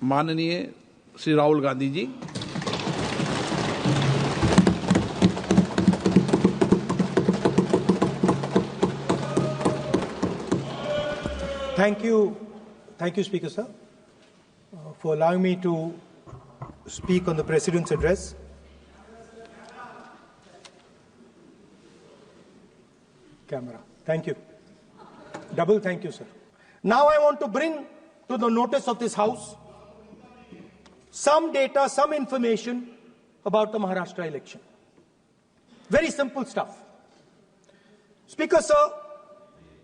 माननीय Shri Rahul Gandhi ji. Thank you, Speaker Sir, for allowing me to speak on the President's address. Camera. Thank you. Double thank you, sir. Now I want to bring to the notice of this House some data, some information about the Maharashtra election. Very simple stuff. Speaker Sir,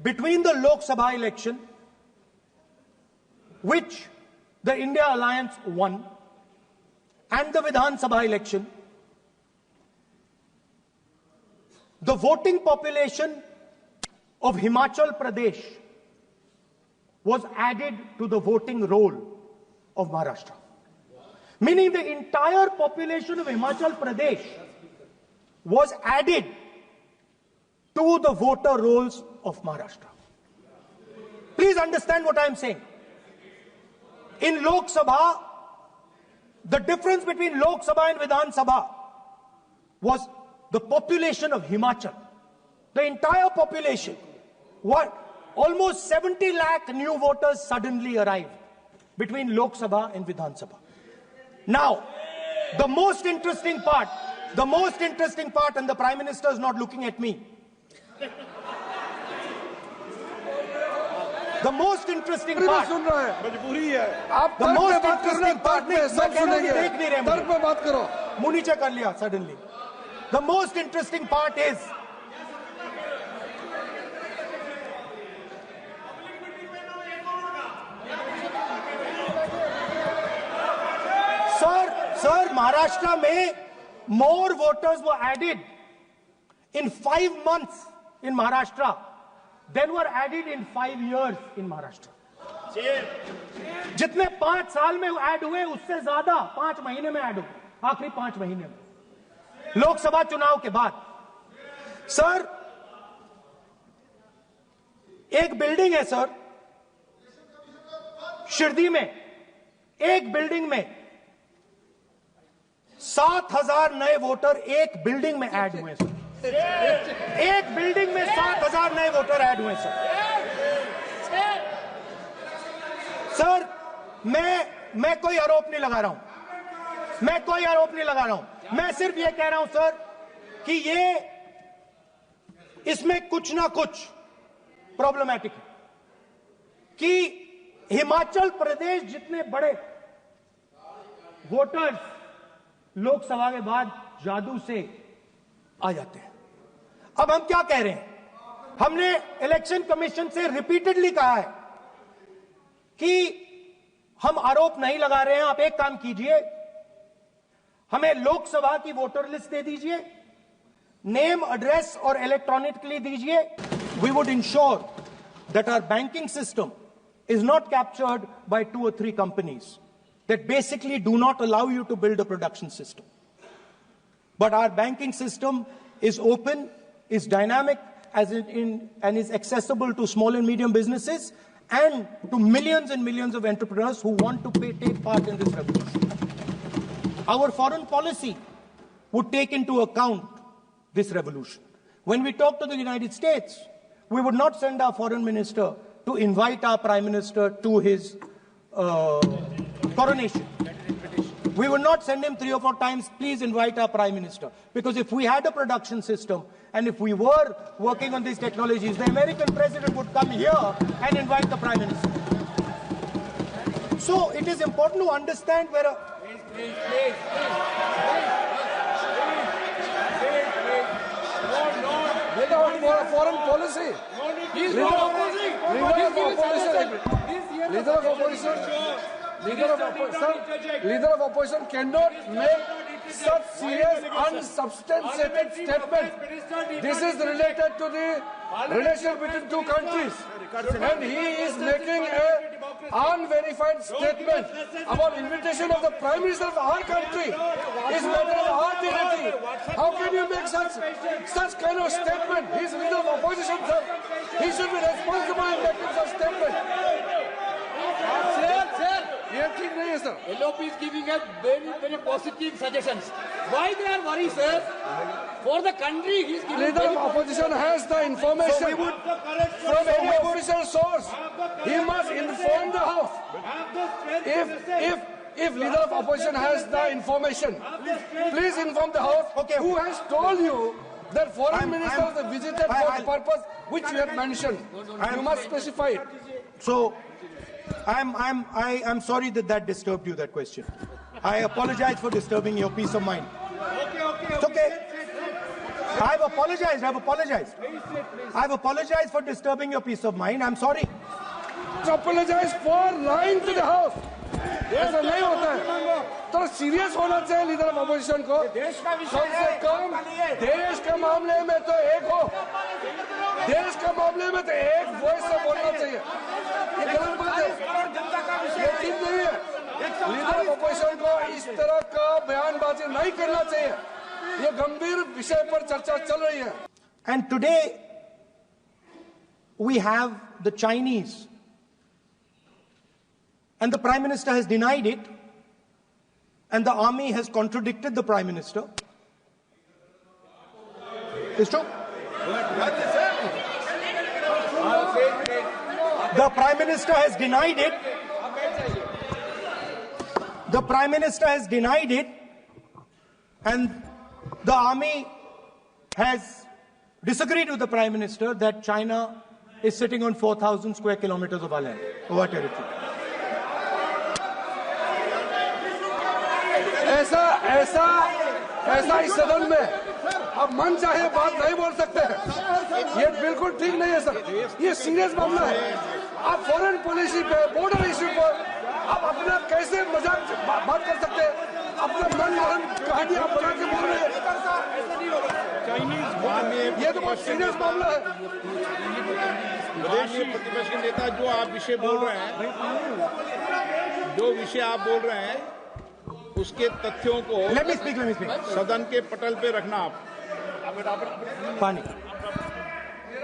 between the Lok Sabha election, which the India Alliance won, and the Vidhan Sabha election, the voting population of Himachal Pradesh was added to the voting roll of Maharashtra. Meaning the entire population of Himachal Pradesh was added to the voter rolls of Maharashtra. Please understand what I am saying. In Lok Sabha, the difference between Lok Sabha and Vidhan Sabha was the population of Himachal. The entire population. Almost 70 lakh new voters suddenly arrived between Lok Sabha and Vidhan Sabha. Now, the most interesting part, and the Prime Minister is not looking at me. The most interesting part, the most interesting part is Sir, Maharashtra mein more voters were added in 5 months in Maharashtra than were added in 5 years in Maharashtra. जितने 5 साल में add हुए उससे ज्यादा 5 महीने में add हुए, आखिरी 5 महीने में लोकसभा चुनाव के बाद। सर, एक बिल्डिंग है सर शिरडी में, एक बिल्डिंग में 7,000 नए वोटर एक बिल्डिंग में ऐड हुए सर। एक बिल्डिंग में 7,000 नए वोटर ऐड हुए सर। सर, मैं कोई आरोप नहीं लगा रहा हूं, मैं सिर्फ ये कह रहा हूं सर कि इसमें कुछ ना कुछ प्रॉब्लमैटिक है कि हिमाचल प्रदेश जितने बड़े वोटर्स लोकसभा के बाद जादू से आ जाते हैं। अब हम क्या कह रहे हैं, हमने इलेक्शन कमीशन से रिपीटेडली कहा है कि हम आरोप नहीं लगा रहे हैं, आप एक काम कीजिए, हमें लोकसभा की वोटर लिस्ट दे दीजिए, नेम, एड्रेस और इलेक्ट्रॉनिकली दीजिए। We would ensure that our banking system is not captured by 2 or 3 companies that basically do not allow you to build a production system. But our banking system is open, is dynamic, and is accessible to small and medium businesses and to millions and millions of entrepreneurs who want to take part in this revolution. Our foreign policy would take into account this revolution. When we talk to the United States, we would not send our foreign minister to invite our Prime Minister to his coronation. We would not send him 3 or 4 times, please invite our Prime Minister. Because if we had a production system and if we were working on these technologies, the American President would come here and invite the Prime Minister. So it is important to understand where a... Please. Without foreign policy. Leader of opposition cannot make such serious unsubstantiated statement. This is related to the relation between 2 countries, and he is making an unverified statement about invitation of the Prime Minister of our country. Is matter of our dignity. How can you make such kind of statement? He is leader of opposition, sir. He should be responsible in making such statement. ये ठीक नहीं है sir. LOP is giving us very positive suggestions. Why they are worried, sir? For the country, he is giving. Leader of opposition has the information from any official source. He must inform the House. If leader of opposition has the information, please inform the House. Okay. Who has told you that foreign ministers visited for the purpose which you have mentioned? You must specify it. So, I'm sorry that disturbed you, that question. I apologize for disturbing your peace of mind. It's okay. I've apologized. I've apologized for disturbing your peace of mind. I'm sorry. Apologize for lying to the House. ऐसा नहीं होता है. तो serious होना चाहिए leader of opposition को. कम से कम देश के मामले में तो एक हो. देश के मामले में तो एक वॉइस से बोलना चाहिए. ये गलत बात है. ये ठीक नहीं है. लीडर ऑफ अपोजिशन को इस तरह का बयानबाजी नहीं करना चाहिए. ये गंभीर विषय पर चर्चा चल रही है. And today, we have the Chinese. And the Prime Minister has denied it. And the army has contradicted the Prime Minister. It's true. The Prime Minister has denied it. The Prime Minister has denied it. And the army has disagreed with the Prime Minister that China is sitting on 4,000 square kilometers of our land, of our territory. ऐसा इस सदन में अब मन चाहे बात नहीं बोल सकते हैं. ये बिल्कुल ठीक नहीं है सर. ये सीरियस मामला है. आप फॉरेन पॉलिसी पे, बॉर्डर इश्यू पर आप अपना कैसे मजाक बात कर सकते हैं? अपना मन कहानी आप बना के बोल रहे हैं. ये तो बहुत सीरियस मामला है. विदेशी प्रतिपक्ष के नेता जो आप विषय बोल रहे हैं, जो विषय आप बोल रहे हैं, उसके तथ्यों को Let me speak. सदन के पटल पे रखना. आप पानी.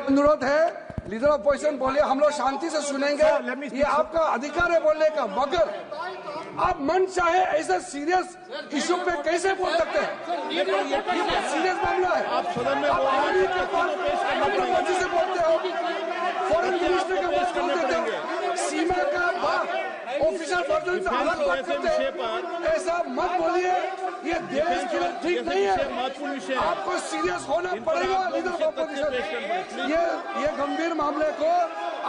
अनुरोध है लीडर ऑफ अपोजिशन बोलिए, हम लोग शांति से सुनेंगे. ये आपका अधिकार है बोलने का, मगर आप मन चाहे ऐसा सीरियस इशू पे कैसे बोल सकते हैं? ये सीरियस मामला है. आप सदन में से बोलते हो, फॉरेन मिनिस्टर का बात कर देते हो, सीमा का बात ऑफिशियल वर्जन से अलग बात करते हैं. ऐसा मत बोलिए. ये देश के लिए ठीक नहीं है. आपको सीरियस होना पड़ेगा लीडर ऑफ अपोजिशन. ये गंभीर मामले को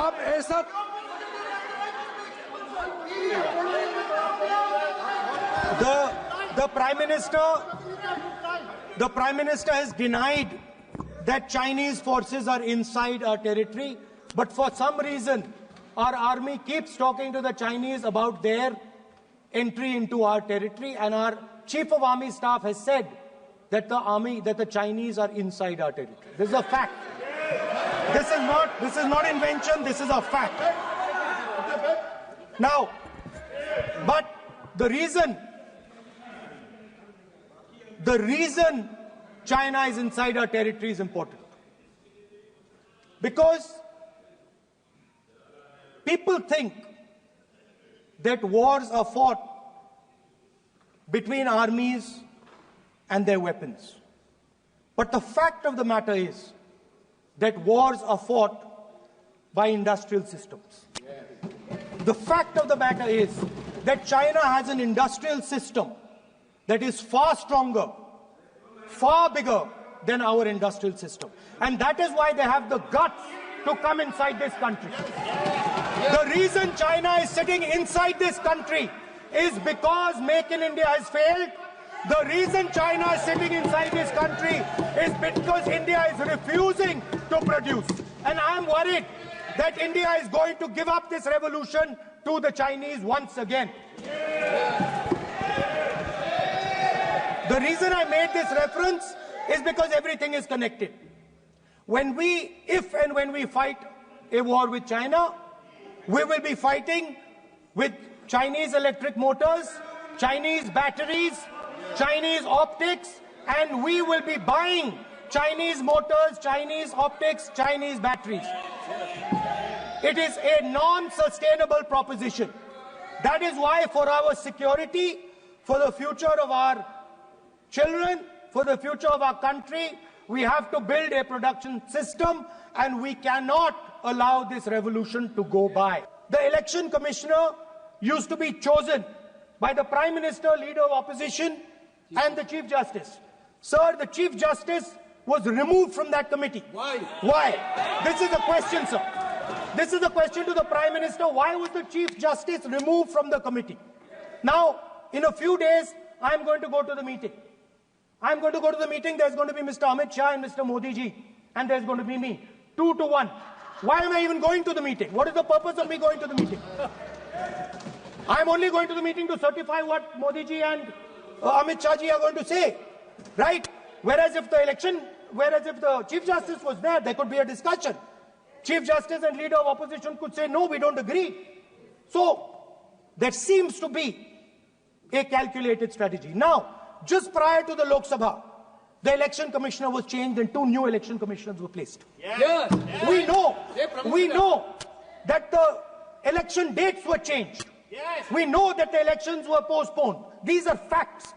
आप ऐसा The Prime Minister has denied that Chinese forces are inside our territory, but for some reason our army keeps talking to the Chinese about their entry into our territory, and our Chief of Army Staff has said that the Chinese are inside our territory. This is a fact. This is not invention, this is a fact. Now, but the reason China is inside our territory is important. Because people think that wars are fought between armies and their weapons. But the fact of the matter is that wars are fought by industrial systems. The fact of the matter is that China has an industrial system that is far stronger, far bigger than our industrial system. And that is why they have the guts to come inside this country. The reason China is sitting inside this country is because Make in India has failed. The reason China is sitting inside this country is because India is refusing to produce. And I am worried that India is going to give up this revolution to the Chinese once again. The reason I made this reference is because everything is connected. If and when we fight a war with China, we will be fighting with Chinese electric motors, Chinese batteries, Chinese optics, and we will be buying Chinese motors, Chinese optics, Chinese batteries. It is a non-sustainable proposition. That is why, for our security, for the future of our children, for the future of our country, we have to build a production system, and we cannot allow this revolution to go by. The election commissioner used to be chosen by the Prime Minister, Leader of Opposition, and the Chief Justice. Sir, the Chief Justice was removed from that committee. Why? Why? This is the question, sir. This is the question to the Prime Minister. Why was the Chief Justice removed from the committee? Now, in a few days, I'm going to go to the meeting. I'm going to go to the meeting. There's going to be Mr. Amit Shah and Mr. Modi ji. And there's going to be me. 2 to 1. Why am I even going to the meeting? What is the purpose of me going to the meeting? I'm only going to the meeting to certify what Modi ji and Amit Shah ji are going to say. Right? Whereas if the Chief Justice was there, there could be a discussion. Chief Justice and Leader of Opposition could say, no, we don't agree. So, there seems to be a calculated strategy. Now, just prior to the Lok Sabha, the election commissioner was changed and 2 new election commissioners were placed. Yes. We know that the election dates were changed. We know that the elections were postponed. These are facts.